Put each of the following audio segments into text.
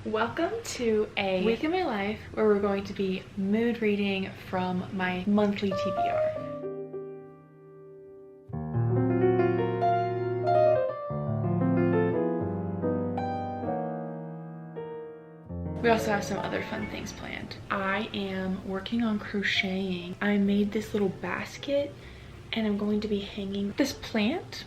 Welcome to a week in my life where we're going to be mood reading from my monthly TBR. We also have some other fun things planned. I am working on crocheting. I made this little basket and I'm going to be hanging this plant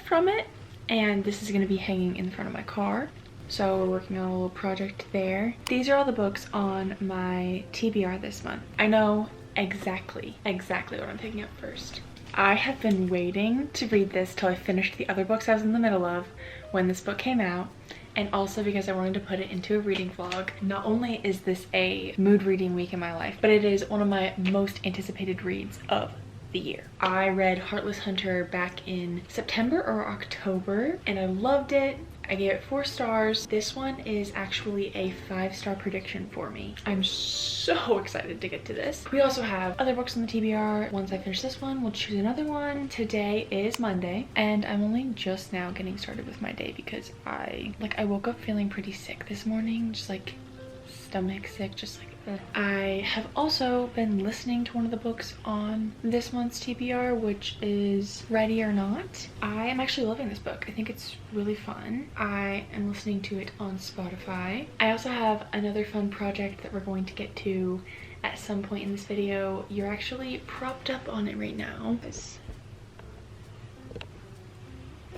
from it, and this is going to be hanging in front of my car. So we're working on a little project there. These are all the books on my TBR this month. I know exactly what I'm picking up first. I have been waiting to read this till I finished the other books I was in the middle of when this book came out, and also because I wanted to put it into a reading vlog. Not only is this a mood reading week in my life, but it is one of my most anticipated reads of the year. I read Heartless Hunter back in September or October and I loved it. I gave it 4 stars. This one is actually a 5-star prediction for me. I'm so excited to get to this. We also have other books on the TBR. Once I finish this one, we'll choose another one. Today is Monday and I'm only just now getting started with my day because I woke up feeling pretty sick this morning, just like stomach sick, just like ugh. I have also been listening to one of the books on this month's TBR, which is Ready or Not. I am actually loving this book. I think it's really fun. I am listening to it on Spotify. I also have another fun project that we're going to get to at some point in this video. You're actually propped up on it right now.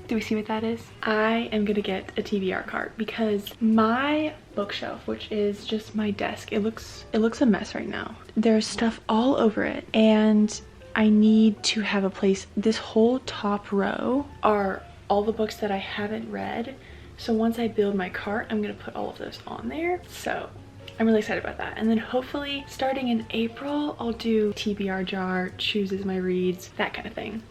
Do we see what that is? I am gonna get a TBR cart because my bookshelf, which is just my desk, it looks a mess right now. There's stuff all over it and I need to have a place. This whole top row are all the books that I haven't read. So once I build my cart, I'm gonna put all of those on there. So I'm really excited about that. And then hopefully starting in April, I'll do TBR jar, chooses my reads, that kind of thing.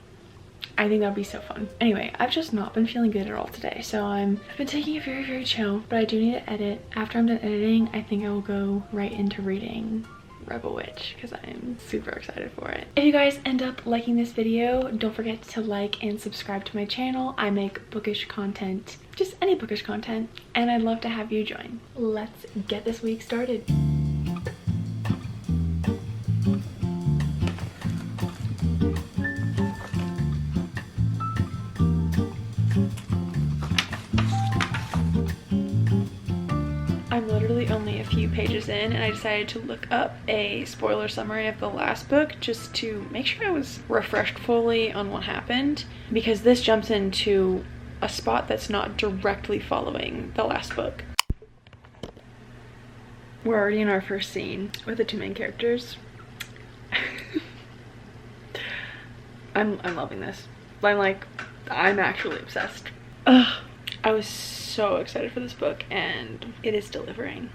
I think that'd be so fun. Anyway, I've just not been feeling good at all today, so I've been taking it very chill, but I do need to edit. After I'm done editing, I think I will go right into reading Rebel Witch because I'm super excited for it. If you guys end up liking this video, don't forget to like and subscribe to my channel. I make bookish content, just any bookish content, and I'd love to have you join. Let's get this week started. I'm literally only a few pages in and I decided to look up a spoiler summary of the last book just to make sure I was refreshed fully on what happened, because this jumps into a spot that's not directly following the last book. We're already in our first scene with the 2 main characters. I'm loving this. I'm actually obsessed. Ugh. I was so excited for this book and it is delivering.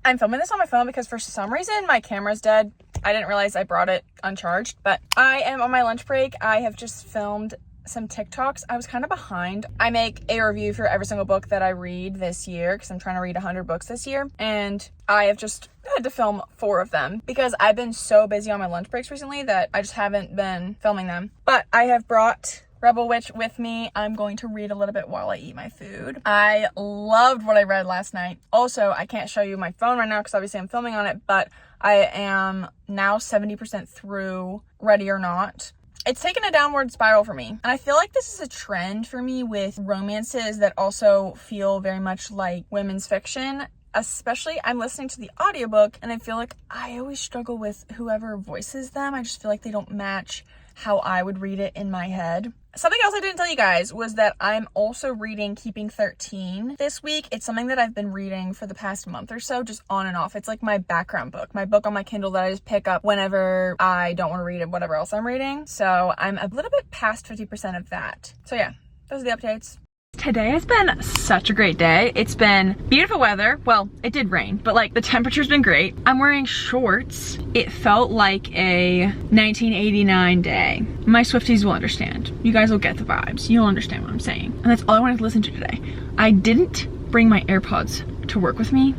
I'm filming this on my phone because for some reason my camera's dead. I didn't realize I brought it uncharged, but I am on my lunch break. I have just filmed some TikToks. I was kind of behind. I make a review for every single book that I read this year because I'm trying to read 100 books this year, and I have just had to film 4 of them because I've been so busy on my lunch breaks recently that I just haven't been filming them. But I have brought Rebel Witch with me. I'm going to read a little bit while I eat my food. I loved what I read last night. Also, I can't show you my phone right now because obviously I'm filming on it, but I am now 70% through Ready or Not. It's taken a downward spiral for me. And I feel like this is a trend for me with romances that also feel very much like women's fiction. Especially, I'm listening to the audiobook and I feel like I always struggle with whoever voices them. I just feel like they don't match how I would read it in my head. Something else I didn't tell you guys was that I'm also reading Keeping 13 this week. It's something that I've been reading for the past month or so, just on and off. It's like my background book, my book on my Kindle that I just pick up whenever I don't want to read it, whatever else I'm reading. So I'm a little bit past 50% of that. So yeah, those are the updates. Today has been such a great day. It's been beautiful weather. Well, it did rain, but like the temperature's been great. I'm wearing shorts. It felt like a 1989 day. My Swifties will understand. You guys will get the vibes. You'll understand what I'm saying. And that's all I wanted to listen to today. I didn't bring my AirPods to work with me,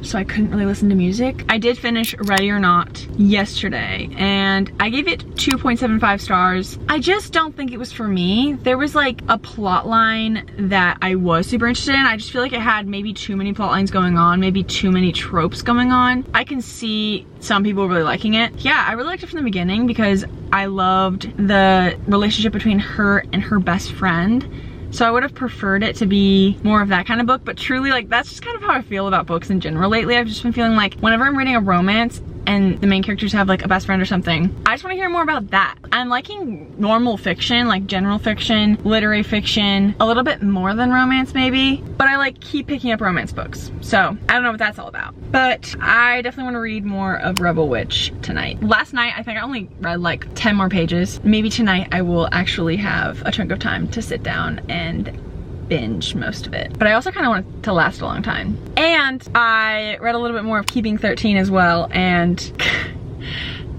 so I couldn't really listen to music. I did finish Ready or Not yesterday and I gave it 2.75 stars. I just don't think it was for me. There was like a plot line that I was super interested in. I just feel like it had maybe too many plot lines going on, maybe too many tropes going on. I can see some people really liking it. Yeah, I really liked it from the beginning because I loved the relationship between her and her best friend. So I would have preferred it to be more of that kind of book, but truly, like, that's just kind of how I feel about books in general lately. I've just been feeling like whenever I'm reading a romance and the main characters have like a best friend or something, I just want to hear more about that. I'm liking normal fiction, like general fiction, literary fiction, a little bit more than romance maybe, but I like keep picking up romance books. So I don't know what that's all about, but I definitely want to read more of Rebel Witch tonight. Last night, I think I only read like 10 more pages. Maybe tonight I will actually have a chunk of time to sit down and binge most of it. But I also kind of want it to last a long time. And I read a little bit more of Keeping 13 as well, and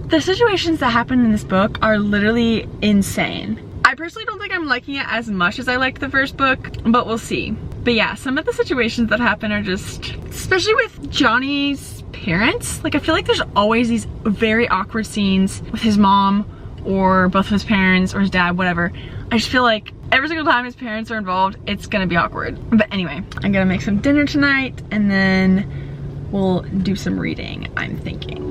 the situations that happen in this book are literally insane. I personally don't think I'm liking it as much as I liked the first book, but we'll see. But yeah, some of the situations that happen are just, especially with Johnny's parents, like I feel like there's always these very awkward scenes with his mom or both of his parents or his dad, whatever. I just feel like every single time his parents are involved, it's gonna be awkward. But anyway, I'm gonna make some dinner tonight and then we'll do some reading, I'm thinking.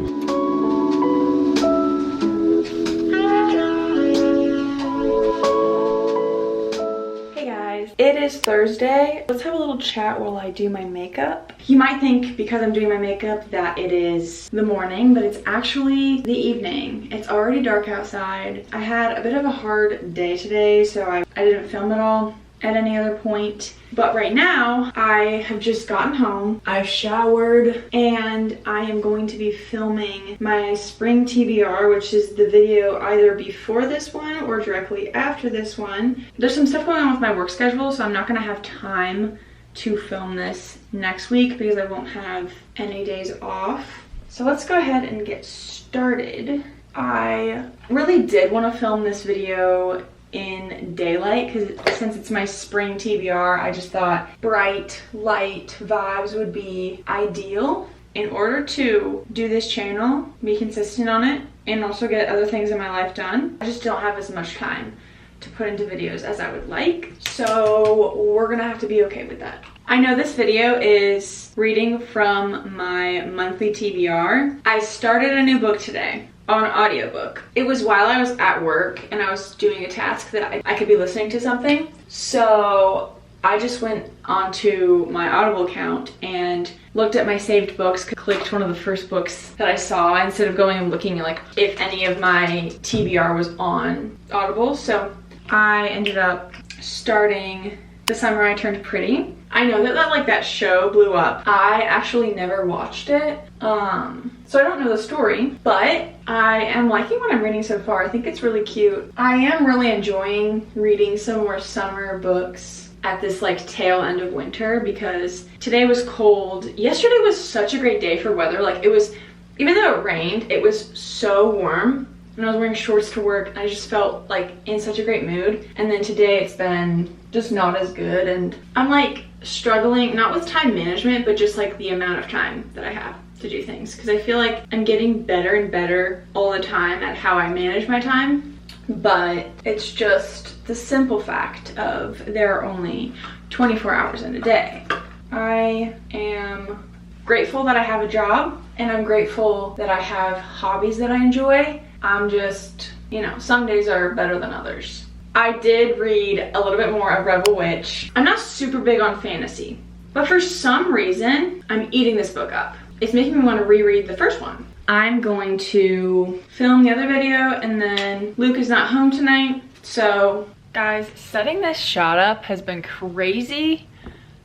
It is Thursday. Let's have a little chat while I do my makeup. You might think because I'm doing my makeup that it is the morning, but it's actually the evening. It's already dark outside. I had a bit of a hard day today, so I didn't film at all at any other point. But right now, I have just gotten home, I've showered, and I am going to be filming my spring TBR, which is the video either before this one or directly after this one. There's some stuff going on with my work schedule, so I'm not gonna have time to film this next week because I won't have any days off. So let's go ahead and get started. I really did want to film this video in daylight because since it's my spring TBR, I just thought bright light vibes would be ideal in order to do this channel, be consistent on it, and also get other things in my life done. I just don't have as much time to put into videos as I would like, so we're gonna have to be okay with that. I know this video is reading from my monthly TBR. I started a new book today on audiobook. It was while I was at work and I was doing a task that I could be listening to something. So I just went onto my Audible account and looked at my saved books, clicked one of the first books that I saw instead of going and looking like if any of my TBR was on Audible. So I ended up starting The Summer I Turned Pretty. I know that that show blew up. I actually never watched it, so I don't know the story, but I am liking what I'm reading so far. I think it's really cute. I am really enjoying reading some more summer books at this like tail end of winter because today was cold. Yesterday was such a great day for weather. Like it was, even though it rained, it was so warm. And I was wearing shorts to work and I just felt like in such a great mood. And then today it's been just not as good, and I'm like struggling, not with time management, but just like the amount of time that I have to do things, because I feel like I'm getting better and better all the time at how I manage my time, but it's just the simple fact of there are only 24 hours in a day. I am grateful that I have a job, and I'm grateful that I have hobbies that I enjoy. I'm just, you know, some days are better than others. I did read a little bit more of Rebel Witch. I'm not super big on fantasy, but for some reason, I'm eating this book up. It's making me want to reread the first one. I'm going to film the other video, and then Luke is not home tonight, so guys, setting this shot up has been crazy.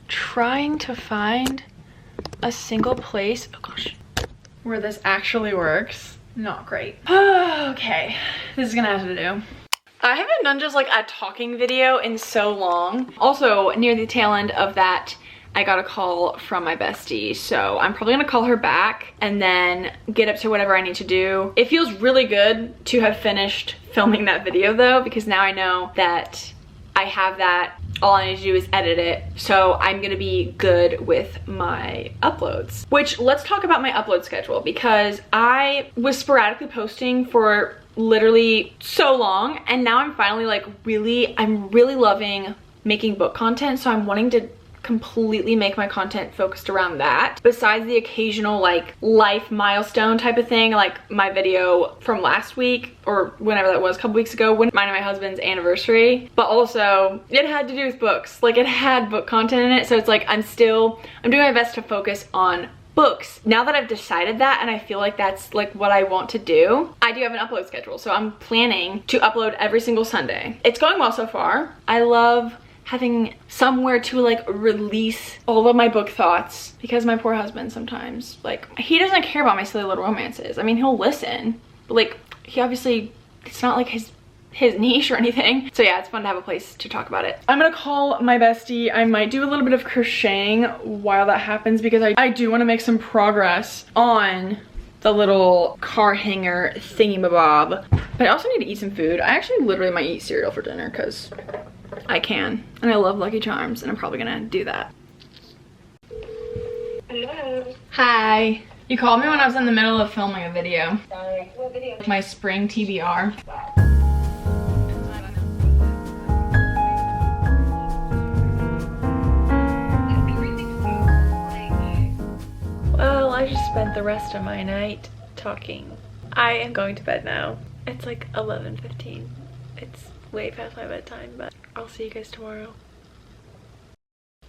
Trying to find a single place, oh gosh, where this actually works. Not great. Okay, this is gonna have to do. I haven't done just like a talking video in so long. Also, near the tail end of that, I got a call from my bestie, so I'm probably gonna call her back and then get up to whatever I need to do. It feels really good to have finished filming that video though, because now I know that I have that. All I need to do is edit it, so I'm gonna be good with my uploads. Which, let's talk about my upload schedule, because I was sporadically posting for literally so long, and now I'm finally like I'm really loving making book content, so I'm wanting to completely make my content focused around that, besides the occasional like life milestone type of thing, like my video from last week or whenever that was, a couple weeks ago, when mine and my husband's anniversary. But also it had to do with books, like it had book content in it, so it's like I'm doing my best to focus on books. Now that I've decided that, and I feel like that's like what I want to do, I do have an upload schedule, so I'm planning to upload every single Sunday. It's going well so far. I love having somewhere to like release all of my book thoughts, because my poor husband sometimes, like, he doesn't care about my silly little romances. I mean, he'll listen, but like, he obviously, it's not like his niche or anything. So yeah, it's fun to have a place to talk about it. I'm gonna call my bestie. I might do a little bit of crocheting while that happens, because I do want to make some progress on the little car hanger thingy-mabob. But I also need to eat some food. I actually literally might eat cereal for dinner, because I can, and I love Lucky Charms, and I'm probably gonna do that. Hello. Hi. You called me when I was in the middle of filming a video. Sorry. What video? My spring TBR. Well, I just spent the rest of my night talking. I am going to bed now. It's like 11:15. It's way past my bedtime, but I'll see you guys tomorrow.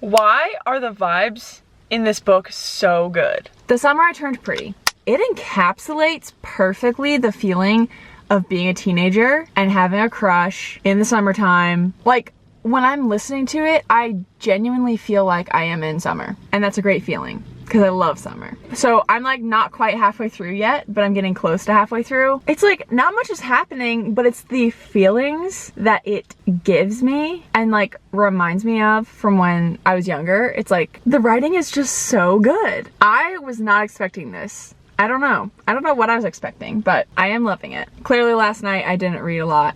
Why are the vibes in this book so good? The Summer I Turned Pretty. It encapsulates perfectly the feeling of being a teenager and having a crush in the summertime. Like, when I'm listening to it, I genuinely feel like I am in summer, and that's a great feeling, because I love summer. So I'm like not quite halfway through yet, but I'm getting close to halfway through. It's like not much is happening, but it's the feelings that it gives me and like reminds me of from when I was younger. It's like the writing is just so good. I was not expecting this. I don't know what I was expecting, but I am loving it. Clearly last night I didn't read a lot,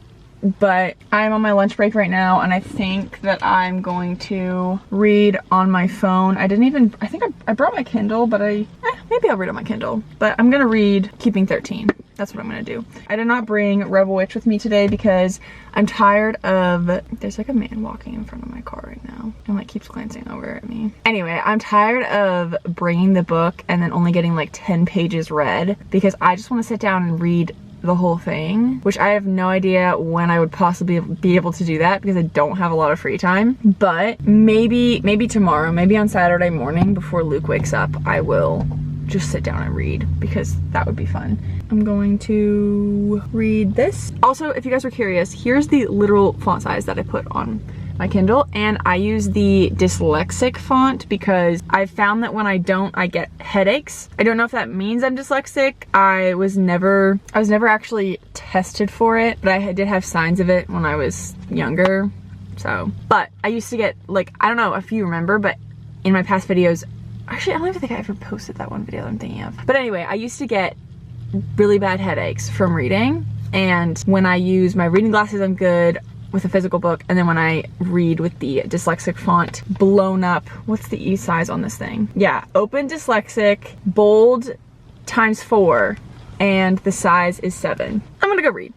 but I'm on my lunch break right now, and I think that I'm going to read on my phone. I think I brought my Kindle, but maybe I'll read on my Kindle, but I'm gonna read Keeping 13. That's what I'm gonna do. I did not bring Rebel Witch with me today because I'm tired of, there's like a man walking in front of my car right now and like keeps glancing over at me. Anyway, I'm tired of bringing the book and then only getting like 10 pages read, because I just wanna sit down and read the whole thing, which I have no idea when I would possibly be able to do that, because I don't have a lot of free time. But maybe tomorrow, maybe on Saturday morning before Luke wakes up, I will just sit down and read, because that would be fun. I'm going to read this. Also, if you guys were curious, here's the literal font size that I put on my Kindle, and I use the dyslexic font because I've found that when I don't, I get headaches. I don't know if that means I'm dyslexic. I was never actually tested for it, but I did have signs of it when I was younger. So, but I used to get, like, I don't know if you remember, but in my past videos, actually I don't even think I ever posted that one video that I'm thinking of. But anyway, I used to get really bad headaches from reading, and when I use my reading glasses, I'm good with a physical book, and then when I read with the dyslexic font blown up, what's the E size on this thing? Yeah, open dyslexic, bold ×4, and the size is 7. I'm gonna go read.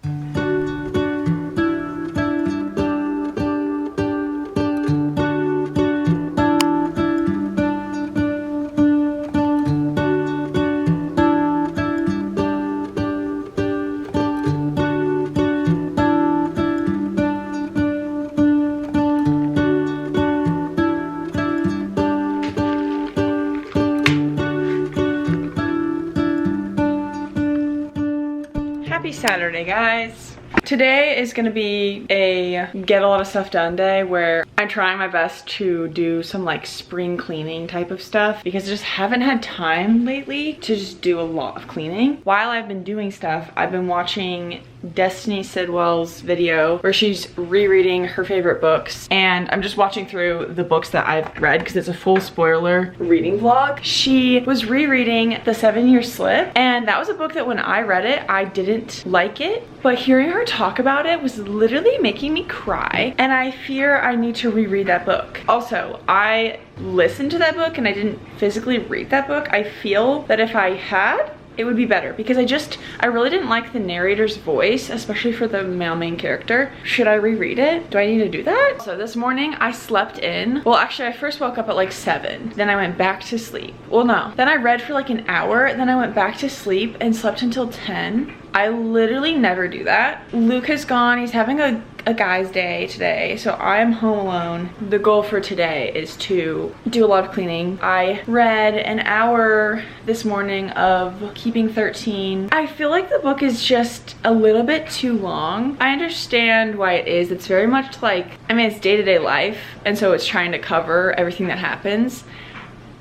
Happy Saturday, guys. Today is gonna be a get a lot of stuff done day, where I'm trying my best to do some like spring cleaning type of stuff, because I just haven't had time lately to just do a lot of cleaning. While I've been doing stuff, I've been watching Destiny Sidwell's video where she's rereading her favorite books, and I'm just watching through the books that I've read because it's a full spoiler reading vlog. She was rereading The 7-Year Slip, and that was a book that when I read it, I didn't like it, but hearing her talk about it was literally making me cry, and I fear I need to reread that book. Also, I listened to that book and I didn't physically read that book. I feel that if I had, it would be better because I really didn't like the narrator's voice, especially for the male main character. Should I reread it? Do I need to do that? So this morning I slept in. Well, actually I first woke up at like 7. Then I went back to sleep. Well, no. Then I read for like an hour. Then I went back to sleep and slept until 10. I literally never do that. Luke is gone. He's having a guy's day today, so I'm home alone. The goal for today is to do a lot of cleaning. I read an hour this morning of Keeping 13. I feel like the book is just a little bit too long. I understand why it is. It's very much like, I mean, it's day-to-day life, and so it's trying to cover everything that happens.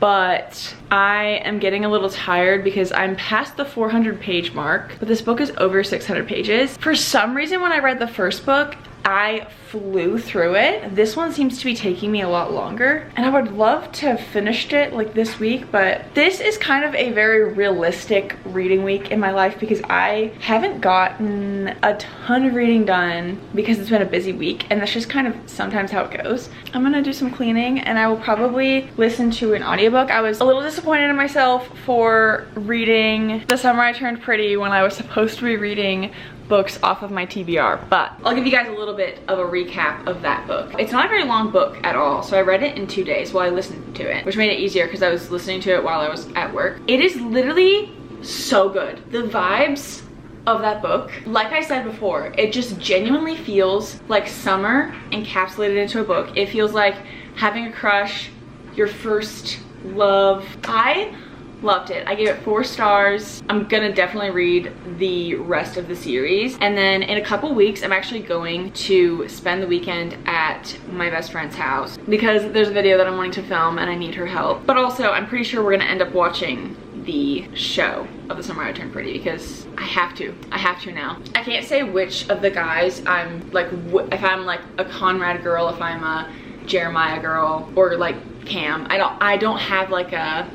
But I am getting a little tired because I'm past the 400-page mark, but this book is over 600 pages. For some reason, when I read the first book, I flew through it. This one seems to be taking me a lot longer, and I would love to have finished it like this week, but this is kind of a very realistic reading week in my life because I haven't gotten a ton of reading done because it's been a busy week, and that's just kind of sometimes how it goes. I'm gonna do some cleaning and I will probably listen to an audiobook. I was a little disappointed in myself for reading The Summer I Turned Pretty when I was supposed to be reading books off of my TBR, but I'll give you guys a little bit of a recap of that book. It's not a very long book at all, so I read it in 2 days while I listened to it, which made it easier because I was listening to it while I was at work. It is literally so good. The vibes of that book, like I said before, it just genuinely feels like summer encapsulated into a book. It feels like having a crush, your first love. I loved it. I gave it 4 stars. I'm gonna definitely read the rest of the series, and then in a couple weeks I'm actually going to spend the weekend at my best friend's house because there's a video that I'm wanting to film and I need her help. But also I'm pretty sure we're gonna end up watching the show of The Summer I Turned Pretty because I have to now. I can't say which of the guys I'm like, if I'm like a Conrad girl, if I'm a Jeremiah girl, or like Cam. I don't have like a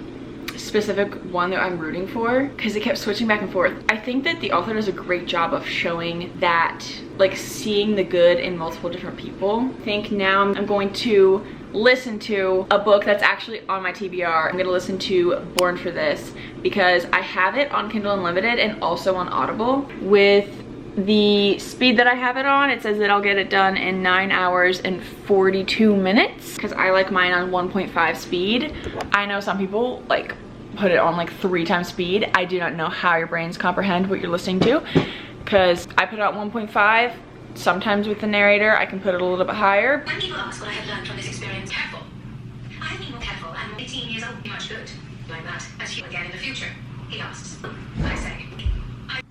specific one that I'm rooting for because it kept switching back and forth. I think that the author does a great job of showing that, like, seeing the good in multiple different people. I think now I'm going to listen to a book that's actually on my TBR. I'm gonna listen to Born for This because I have it on Kindle Unlimited and also on Audible. With the speed that I have it on, it says that I'll get it done in 9 hours and 42 minutes because I like mine on 1.5 speed. I know some people like put it on like 3 times speed. I do not know how your brains comprehend what you're listening to because I put it on 1.5. Sometimes with the narrator, I can put it a little bit higher. When people ask what I have learned from this experience, careful. I have been more careful and 18 years old, much good. Like that, as you again in the future, he asks. I say.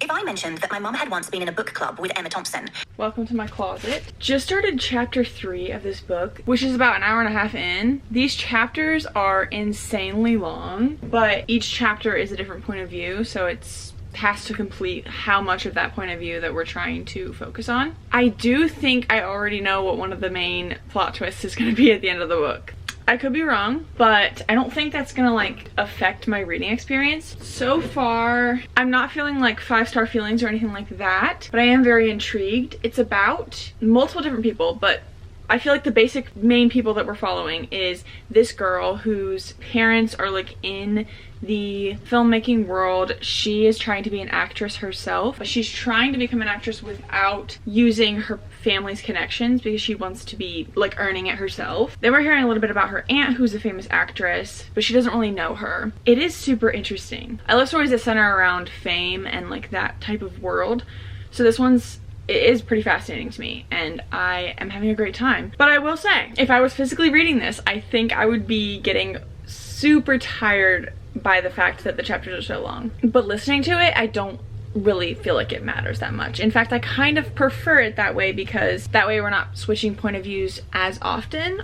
If I mentioned that my mum had once been in a book club with Emma Thompson. Welcome to my closet. Just started chapter 3 of this book, which is about an hour and a half in. These chapters are insanely long, but each chapter is a different point of view, so it's has to complete how much of that point of view that we're trying to focus on. I do think I already know what one of the main plot twists is going to be at the end of the book. I could be wrong, but I don't think that's gonna like affect my reading experience. So far, I'm not feeling like 5-star feelings or anything like that, but I am very intrigued. It's about multiple different people, but I feel like the basic main people that we're following is this girl whose parents are like in the filmmaking world. She is trying to be an actress herself, but she's trying to become an actress without using her family's connections because she wants to be like earning it herself. Then we're hearing a little bit about her aunt who's a famous actress, but she doesn't really know her. It is super interesting. I love stories that center around fame and like that type of world. So this one's it is pretty fascinating to me and I am having a great time. But I will say, if I was physically reading this, I think I would be getting super tired by the fact that the chapters are so long. But listening to it, I don't really feel like it matters that much. In fact, I kind of prefer it that way because that way we're not switching point of views as often.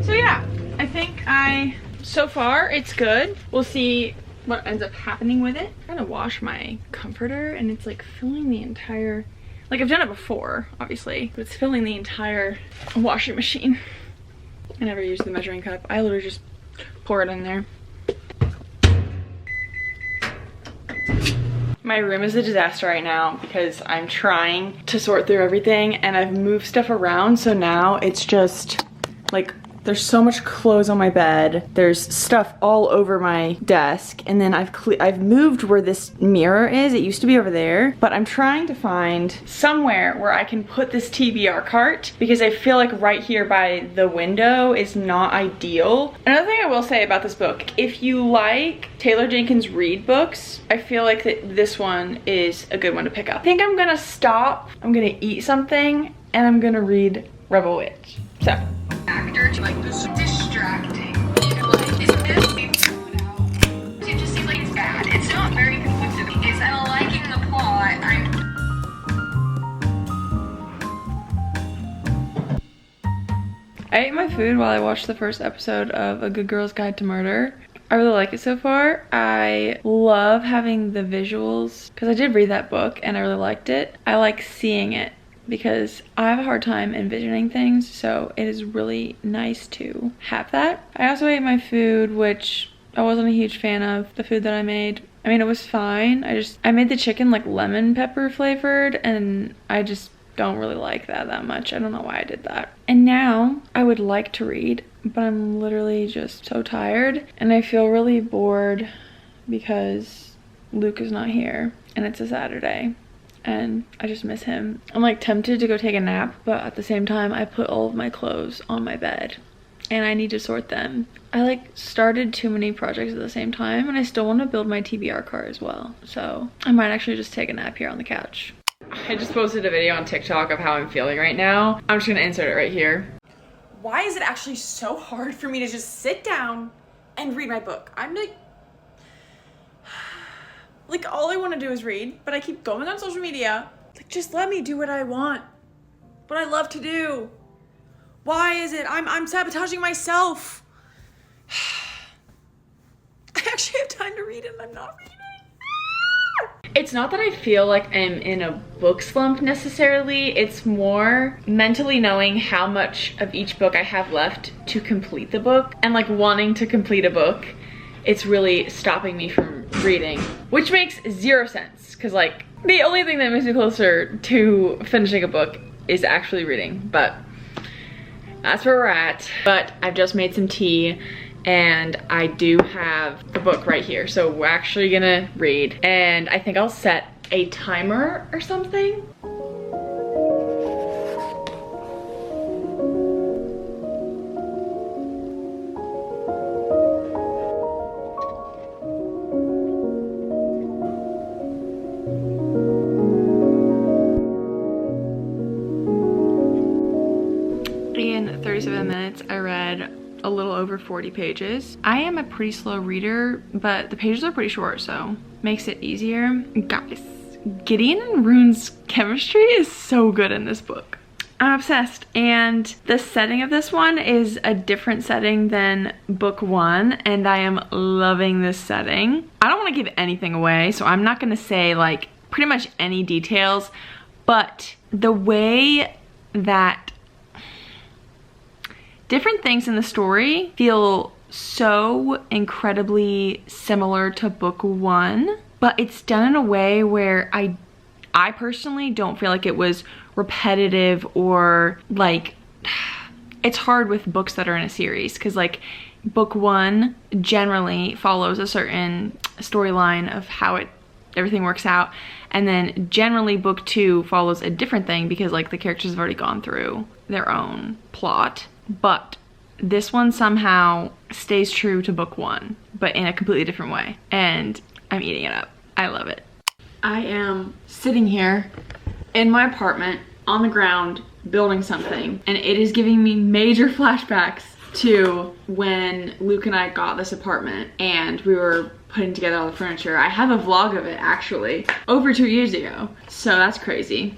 So yeah, I think so far it's good. We'll see what ends up happening with it. I'm trying to wash my comforter and it's like filling the entire, like I've done it before, obviously, but it's filling the entire washing machine. I never use the measuring cup. I literally just pour it in there. My room is a disaster right now because I'm trying to sort through everything and I've moved stuff around, so now it's just like there's so much clothes on my bed, there's stuff all over my desk, and then I've moved where this mirror is. It used to be over there, but I'm trying to find somewhere where I can put this TBR cart because I feel like right here by the window is not ideal. Another thing I will say about this book, if you like Taylor Jenkins Reid books, I feel like that this one is a good one to pick up. I think I'm gonna stop, I'm gonna eat something, and I'm gonna read Rebel Witch. So. Actor to like this distracting. Like this it just seems like it's bad. It's not very conflicted. It's I'm liking the plot. I ate my food while I watched the first episode of A Good Girl's Guide to Murder. I really like it so far. I love having the visuals because I did read that book and I really liked it. I like seeing it because I have a hard time envisioning things, so it is really nice to have that. I also ate my food, which I wasn't a huge fan of, the food that I made. I mean, it was fine. I made the chicken like lemon pepper flavored and I just don't really like that much. I don't know why I did that. And now I would like to read, but I'm literally just so tired and I feel really bored because Luke is not here and it's a Saturday. And I just miss him. I'm like tempted to go take a nap, but at the same time I put all of my clothes on my bed and I need to sort them. I like started too many projects at the same time and I still want to build my TBR cart as well. So I might actually just take a nap here on the couch. I just posted a video on TikTok of how I'm feeling right now. I'm just gonna insert it right here. Why is it actually so hard for me to just sit down and read my book? I'm like all I want to do is read, but I keep going on social media. Like, just let me do what I want, what I love to do. Why is it I'm sabotaging myself? I actually have time to read and I'm not reading. It's not that I feel like I'm in a book slump necessarily. It's more mentally knowing how much of each book I have left to complete the book and like wanting to complete a book. It's really stopping me from reading, which makes zero sense because like the only thing that makes me closer to finishing a book is actually reading, but that's where we're at. But I've just made some tea and I do have the book right here, so we're actually gonna read, and I think I'll set a timer or something. In 37 minutes, I read a little over 40 pages. I am a pretty slow reader, but the pages are pretty short, so makes it easier. Guys, Gideon and Rune's chemistry is so good in this book. I'm obsessed, and the setting of this one is a different setting than book one, and I am loving this setting. I don't want to give anything away, so I'm not going to say like pretty much any details, but the way that different things in the story feel so incredibly similar to book one, but it's done in a way where I personally don't feel like it was repetitive or like, it's hard with books that are in a series because like book one generally follows a certain storyline of how everything works out, and then generally book two follows a different thing because like the characters have already gone through their own plot. But this one somehow stays true to book one, but in a completely different way. And I'm eating it up. I love it. I am sitting here in my apartment on the ground building something, and it is giving me major flashbacks to when Luke and I got this apartment and we were putting together all the furniture. I have a vlog of it actually over 2 years ago, so that's crazy.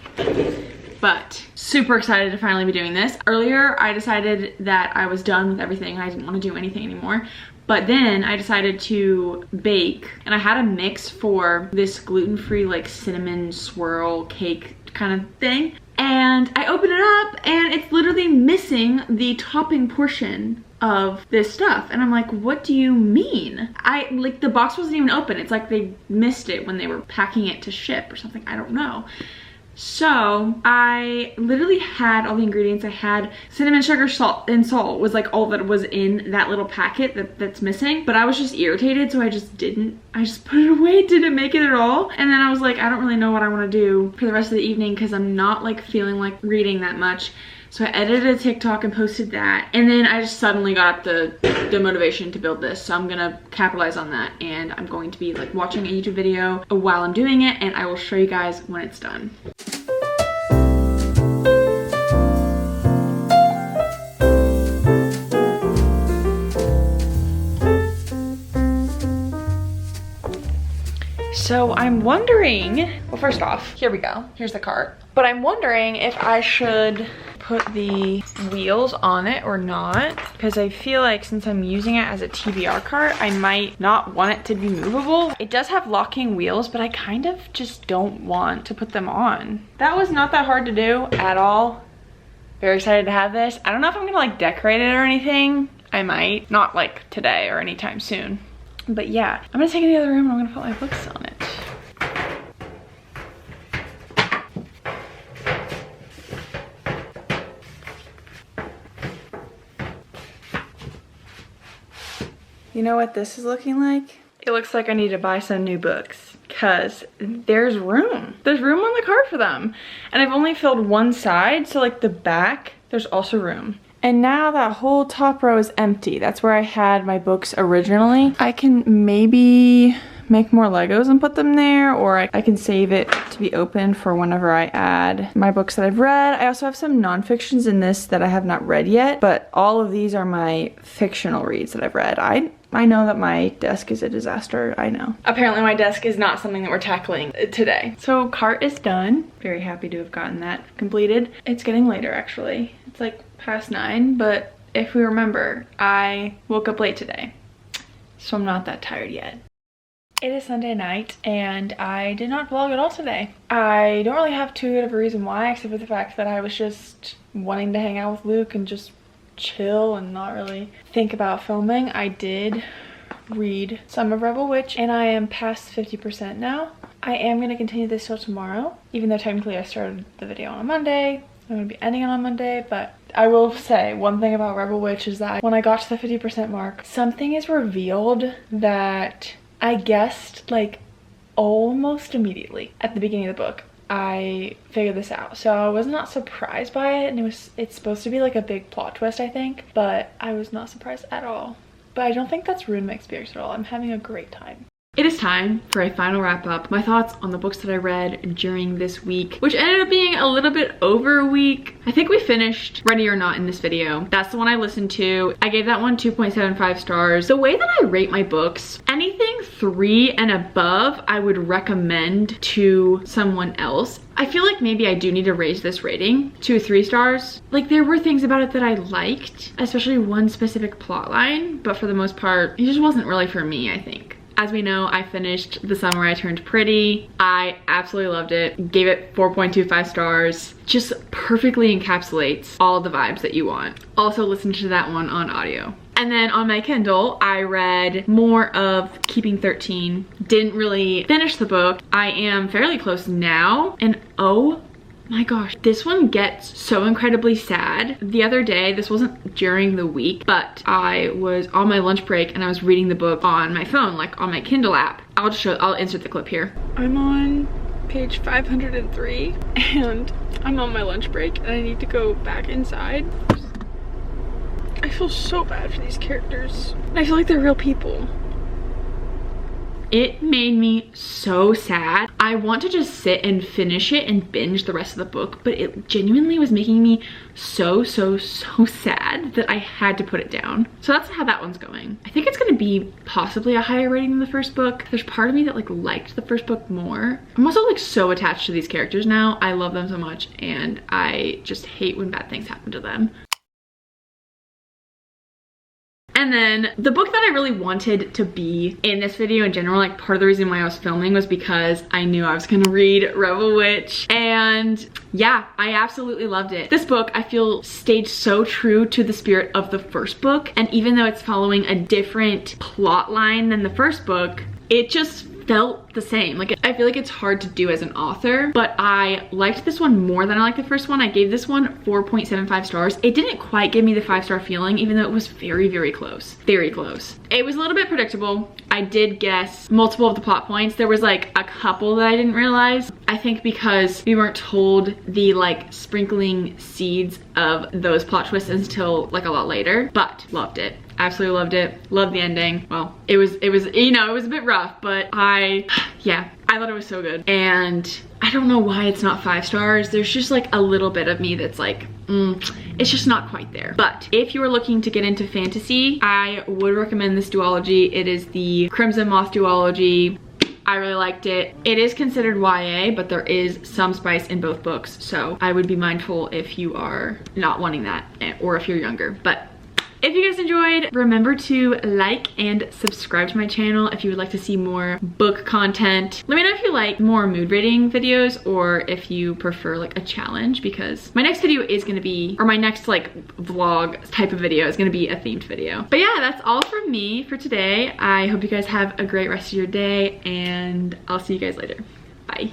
But super excited to finally be doing this. Earlier, I decided that I was done with everything. I didn't want to do anything anymore. But then I decided to bake, and I had a mix for this gluten-free like cinnamon swirl cake kind of thing. And I opened it up and it's literally missing the topping portion of this stuff. And I'm like, what do you mean? Like the box wasn't even open. It's like they missed it when they were packing it to ship or something. I don't know. So I literally had all the ingredients. I had cinnamon, sugar, salt, and salt was like all that was in that little packet that's missing. But I was just irritated, so I just put it away, didn't make it at all. And then I was like, I don't really know what I want to do for the rest of the evening because I'm not like feeling like reading that much. So I edited a TikTok and posted that. And then I just suddenly got the motivation to build this. So I'm gonna capitalize on that. And I'm going to be like watching a YouTube video while I'm doing it. And I will show you guys when it's done. So I'm wondering, well, first off, here we go. Here's the cart. But I'm wondering if I should put the wheels on it or not, because I feel like since I'm using it as a TBR cart, I might not want it to be movable. It does have locking wheels, but I kind of just don't want to put them on. That was not that hard to do at all. Very excited to have this. I don't know if I'm gonna like decorate it or anything. I might, not like today or anytime soon. But yeah, I'm gonna take it to the other room and I'm gonna put my books on it. You know what this is looking like? It looks like I need to buy some new books because there's room. There's room on the cart for them. And I've only filled one side, so like the back, there's also room. And now that whole top row is empty. That's where I had my books originally. I can maybe make more Legos and put them there, or I can save it to be open for whenever I add my books that I've read. I also have some nonfictions in this that I have not read yet, but all of these are my fictional reads that I've read. I know that my desk is a disaster, I know. Apparently my desk is not something that we're tackling today. So cart is done. Very happy to have gotten that completed. It's getting later actually. It's like past 9, but if we remember, I woke up late today, so I'm not that tired yet. It is Sunday night and I did not vlog at all today. I don't really have too good of a reason why, except for the fact that I was just wanting to hang out with Luke and just chill and not really think about filming. I did read some of Rebel Witch and I am past 50% now. I am going to continue this till tomorrow, even though technically I started the video on a Monday. I'm going to be ending it on Monday, but I will say one thing about Rebel Witch is that when I got to the 50% mark, something is revealed that I guessed like almost immediately at the beginning of the book. I figured this out, so I was not surprised by it, and it's supposed to be like a big plot twist, I think, but I was not surprised at all. But I don't think that's ruined my experience at all. I'm having a great time. It is time for a final wrap up. My thoughts on the books that I read during this week, which ended up being a little bit over a week. I think we finished Ready or Not in this video. That's the one I listened to. I gave that one 2.75 stars. The way that I rate my books, anything 3 and above, I would recommend to someone else. I feel like maybe I do need to raise this rating to 3 stars. Like there were things about it that I liked, especially one specific plot line, but for the most part, it just wasn't really for me, I think. As we know, I finished The Summer I Turned Pretty. I absolutely loved it. Gave it 4.25 stars. Just perfectly encapsulates all the vibes that you want. Also listened to that one on audio. And then on my Kindle, I read more of Keeping 13. Didn't really finish the book. I am fairly close now. And oh my gosh, this one gets so incredibly sad. The other day, this wasn't during the week, but I was on my lunch break and I was reading the book on my phone, like on my Kindle app. I'll insert the clip here. I'm on page 503 and I'm on my lunch break and I need to go back inside. I feel so bad for these characters. I feel like they're real people. It made me so sad. I want to just sit and finish it and binge the rest of the book, but it genuinely was making me so sad that I had to put it down. So that's how that one's going. I think it's gonna be possibly a higher rating than the first book. There's part of me that like liked the first book more. I'm also like so attached to these characters now. I love them so much and I just hate when bad things happen to them. And then the book that I really wanted to be in this video in general, like part of the reason why I was filming was because I knew I was gonna read Rebel Witch. And yeah, I absolutely loved it. This book, I feel, stayed so true to the spirit of the first book. And even though it's following a different plot line than the first book, it just felt the same. Like, I feel like it's hard to do as an author, but I liked this one more than I liked the first one. I gave this one 4.75 stars. It didn't quite give me the 5-star feeling, even though it was very, very close. Very close. It was a little bit predictable. I did guess multiple of the plot points. There was like a couple that I didn't realize. I think because we weren't told the like sprinkling seeds of those plot twists until like a lot later, but loved it. Absolutely loved it. Loved the ending. Well, it was, you know, it was a bit rough, but yeah, I thought it was so good. And I don't know why it's not 5 stars. There's just like a little bit of me that's like, it's just not quite there. But if you are looking to get into fantasy, I would recommend this duology. It is the Crimson Moth duology. I really liked it. It is considered YA, but there is some spice in both books. So I would be mindful if you are not wanting that, or if you're younger. But if you guys enjoyed, remember to like and subscribe to my channel if you would like to see more book content. Let me know if you like more mood rating videos or if you prefer like a challenge, because my next video is gonna be, or my next like vlog type of video is gonna be a themed video. But yeah, that's all from me for today. I hope you guys have a great rest of your day, and I'll see you guys later. Bye.